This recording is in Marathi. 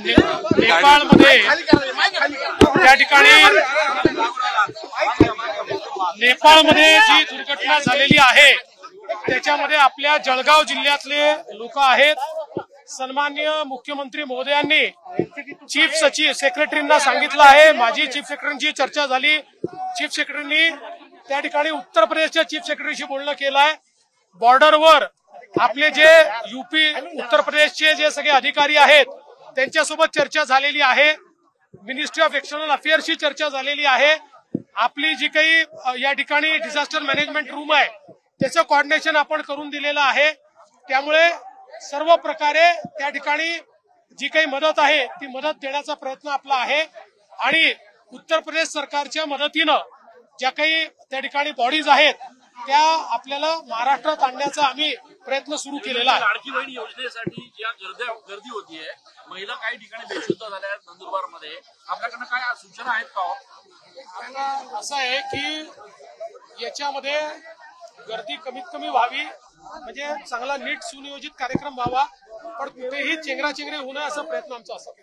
नेपाळमध्ये त्या ठिकाणी नेपाळमध्ये जी दुर्घटना झालेली आहे त्याच्यामध्ये आपल्या जळगाव जिल्ह्यातले लोक आहेत। सन्माननीय मुख्यमंत्री महोदयांनी चीफ सचिव सेक्रेटरींना सांगितलं आहे, माझी चीफ सेक्रेटरींची चर्चा झाली। चीफ सेक्रेटरींनी त्या ठिकाणी उत्तर प्रदेशच्या चीफ सेक्रेटरीशी बोलणं केलं आहे। बॉर्डरवर आपले जे यूपी उत्तर प्रदेशचे जे सगळे अधिकारी आहेत त्यांच्यासोबत चर्चा झालेली आहे। मिनिस्ट्री ऑफ एक्सटर्नल अफेअर्सची चर्चा झालेली आहे। आपली जी काही या ठिकाणी डिझास्टर मॅनेजमेंट रूम आहे त्याचं कोऑर्डिनेशन आपण करून दिलेलं आहे। त्यामुळे सर्व प्रकारे त्या ठिकाणी जी काही मदत आहे ती मदत देण्याचा प्रयत्न आपला आहे आणि उत्तर प्रदेश सरकारच्या मदतीनं ज्या काही त्या ठिकाणी बॉडीज आहेत त्या आपल्याला महाराष्ट्रात आणण्याचा आम्ही प्रयत्न सुरू केलेला आहे। लाडकी बहीण योजनेसाठी ज्या गर्दी होतीये, महिला काही ठिकाणी बेशुद्ध झाल्या आहेत नंदुरबारमध्ये, आपल्याकडनं काय सूचना आहेत का? असं आहे की याच्यामध्ये गर्दी कमीत कमी व्हावी, म्हणजे चांगला नीट सुनियोजित कार्यक्रम व्हावा, पण कुठेही चेंगराचेंगरी होऊ नये असा प्रयत्न आमचा असेल।